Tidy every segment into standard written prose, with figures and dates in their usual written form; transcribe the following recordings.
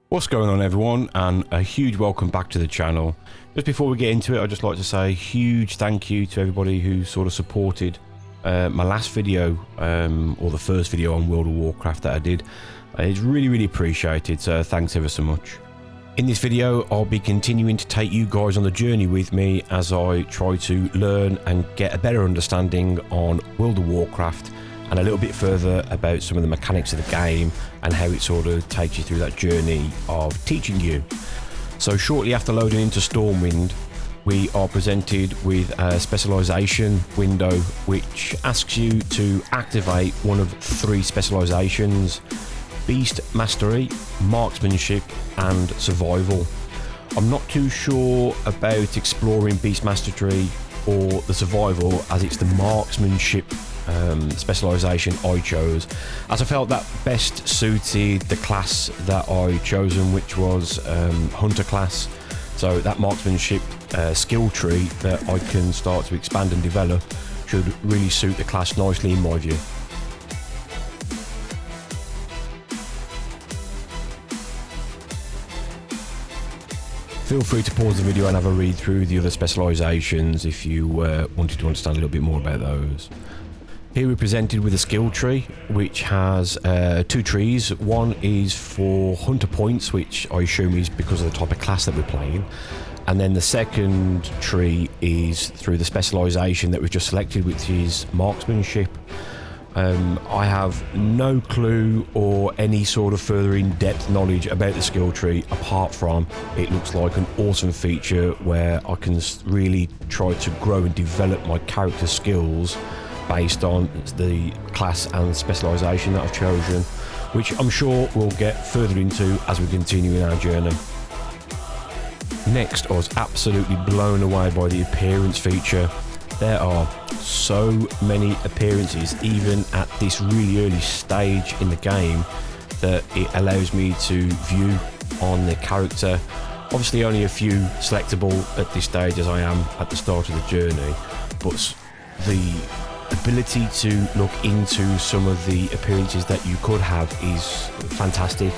What's going on, everyone, and a huge welcome back to the channel. Just before we get into it, I'd just like to say a huge thank you to everybody who sort of supported my last video, or the first video on World of Warcraft that I did. It's really appreciated, so thanks ever so much. In this video, I'll be continuing to take you guys on the journey with me as I try to learn and get a better understanding on World of Warcraft, and a little bit further about some of the mechanics of the game and how it sort of takes you through that journey of teaching you. So shortly after loading into Stormwind, we are presented with a specialisation window which asks you to activate one of three specialisations: Beast Mastery, Marksmanship and Survival. I'm not too sure about exploring Beast Mastery or the Survival, as it's the Marksmanship specialisation I chose, as I felt that best suited the class that I chosen, which was Hunter class. So that marksmanship skill tree that I can start to expand and develop should really suit the class nicely in my view. Feel free to pause the video and have a read through the other specialisations if you wanted to understand a little bit more about those. Here we're presented with a skill tree which has two trees. One is for hunter points, which I assume is because of the type of class that we're playing, and then the second tree is through the specialisation that we've just selected, which is marksmanship. I have no clue or any sort of further in-depth knowledge about the skill tree, apart from it looks like an awesome feature where I can really try to grow and develop my character skills based on the class and specialisation that I've chosen, which I'm sure we'll get further into as we continue in our journey. Next, I was absolutely blown away by the appearance feature. There are so many appearances, even at this really early stage in the game, that it allows me to view on the character. Obviously only a few selectable at this stage, as I am at the start of the journey, but the ability to look into some of the appearances that you could have is fantastic.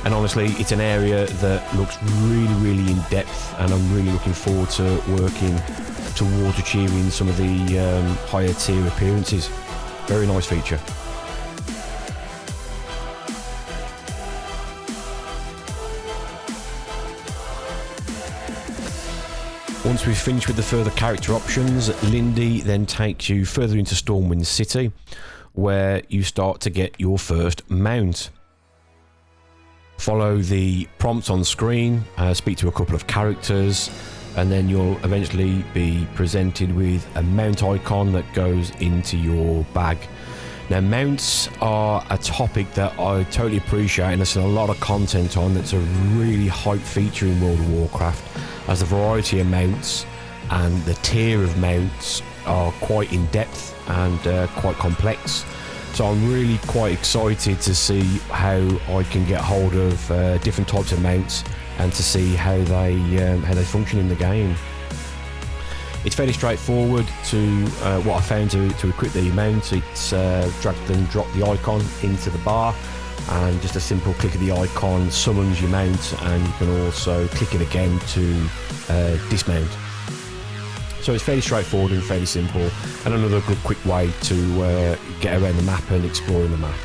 And honestly, it's an area that looks really in depth, and I'm really looking forward to working towards achieving some of the higher tier appearances. Very nice feature. Once we've finished with the further character options, Lindy then takes you further into Stormwind City, where you start to get your first mount. Follow the prompts on screen, speak to a couple of characters, and then you'll eventually be presented with a mount icon that goes into your bag. Now, mounts are a topic that I totally appreciate, and there's a lot of content on. That's a really hype feature in World of Warcraft, as the variety of mounts and the tier of mounts are quite in depth and quite complex. So I'm really quite excited to see how I can get hold of different types of mounts and to see how they function in the game. It's fairly straightforward to what I found to equip the mount. It's drag and drop the icon into the bar, and just a simple click of the icon summons your mount, and you can also click it again to dismount. So it's fairly straightforward and fairly simple, and another good quick way to get around the map and exploring the map.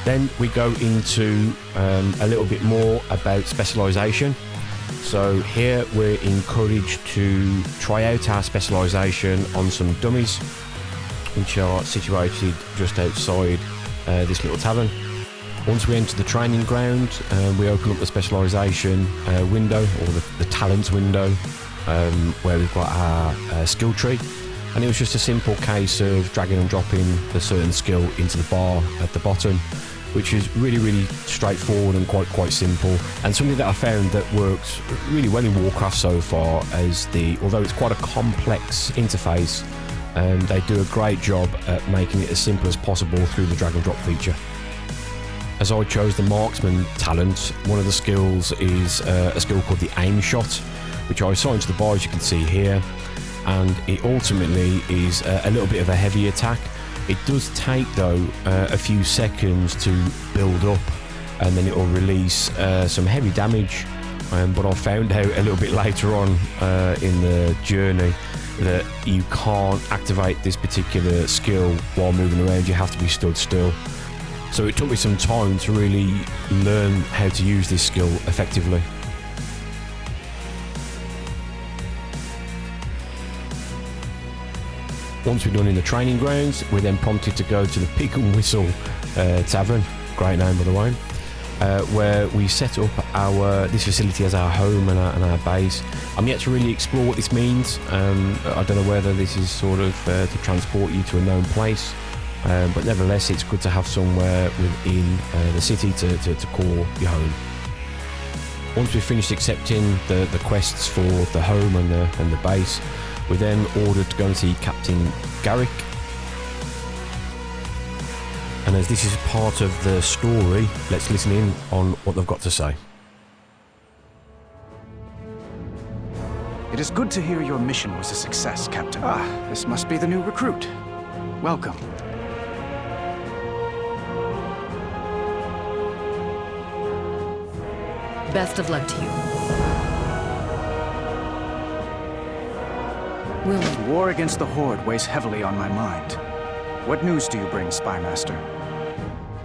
Then we go into a little bit more about specialisation. So here we're encouraged to try out our specialisation on some dummies, which are situated just outside this little tavern. Once we enter the training ground, we open up the specialisation window, or the talents window, where we've got our skill tree. And it was just a simple case of dragging and dropping a certain skill into the bar at the bottom, which is really straightforward and quite simple, and something that I found that works really well in Warcraft so far. Although it's quite a complex interface, they do a great job at making it as simple as possible through the drag and drop feature. As I chose the marksman talent, one of the skills is a skill called the aim shot, which I assigned to the bar, as you can see here, and it ultimately is a little bit of a heavy attack. It does take, though, a few seconds to build up and then it will release some heavy damage. But I found out a little bit later on in the journey that you can't activate this particular skill while moving around. You have to be stood still. So it took me some time to really learn how to use this skill effectively. Once we're done in the training grounds, we're then prompted to go to the Pig and Whistle Tavern, great name by the way, where we set up this facility as our home and our base. I'm yet to really explore what this means. I don't know whether this is sort of to transport you to a known place, but nevertheless it's good to have somewhere within the city to call your home. Once we've finished accepting the quests for the home and the base, we're then ordered to go and see Captain Garrick. And as this is part of the story, let's listen in on what they've got to say. It is good to hear your mission was a success, Captain. This must be the new recruit. Welcome. Best of luck to you. The war against the Horde weighs heavily on my mind. What news do you bring, Spymaster?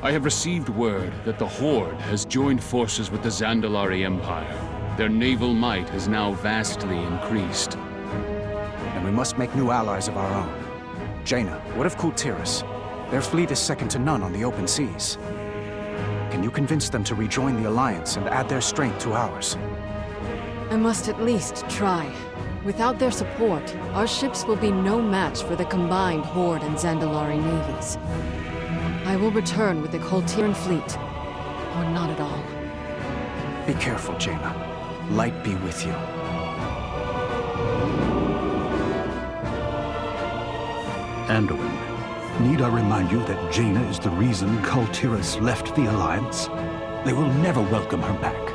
I have received word that the Horde has joined forces with the Zandalari Empire. Their naval might has now vastly increased. And we must make new allies of our own. Jaina, what of Kultiras? Their fleet is second to none on the open seas. Can you convince them to rejoin the Alliance and add their strength to ours? I must at least try. Without their support, our ships will be no match for the combined Horde and Zandalari navies. I will return with the Kultiran fleet, or not at all. Be careful, Jaina. Light be with you. Anduin, need I remind you that Jaina is the reason Kultiras left the Alliance? They will never welcome her back.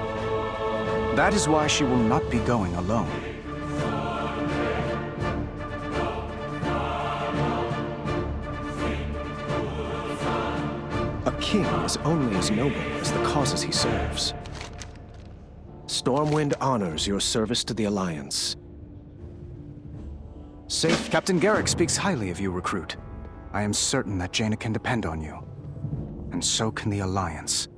That is why she will not be going alone. A king is only as noble as the causes he serves. Stormwind honors your service to the Alliance. Safe. Captain Garrick speaks highly of you, recruit. I am certain that Jaina can depend on you. And so can the Alliance.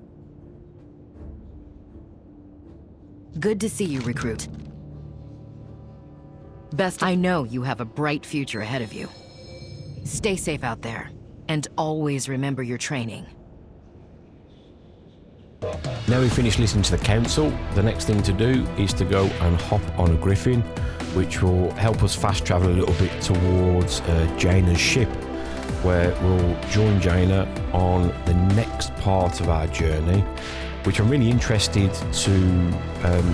Good to see you, recruit. I know you have a bright future ahead of you. Stay safe out there, and always remember your training. Now we've finished listening to the council, the next thing to do is to go and hop on a griffin, which will help us fast travel a little bit towards Jaina's ship, where we'll join Jaina on the next part of our journey, which I'm really interested to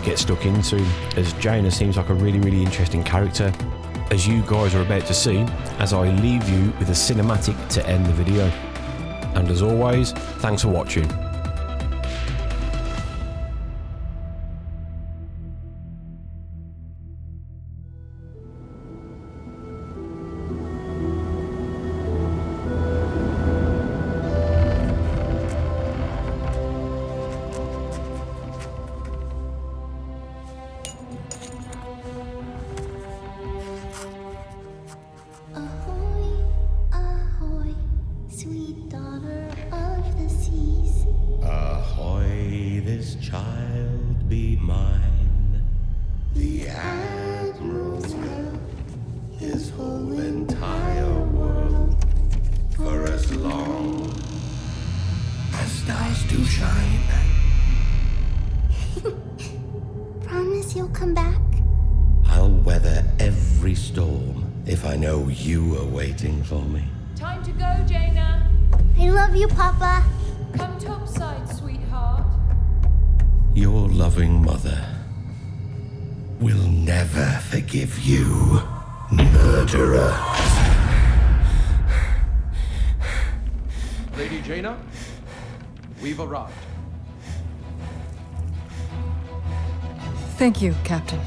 get stuck into, as Jaina seems like a really interesting character, as you guys are about to see, as I leave you with a cinematic to end the video. And as always, thanks for watching. Child be mine, the Admiral's will, his whole entire world, for as long as stars do shine. Promise you'll come back? I'll weather every storm if I know you are waiting for me. Time to go, Jaina. I love you, Papa. Come topside, sweetheart. Your loving mother will never forgive you, murderer. Lady Jaina, we've arrived. Thank you, Captain.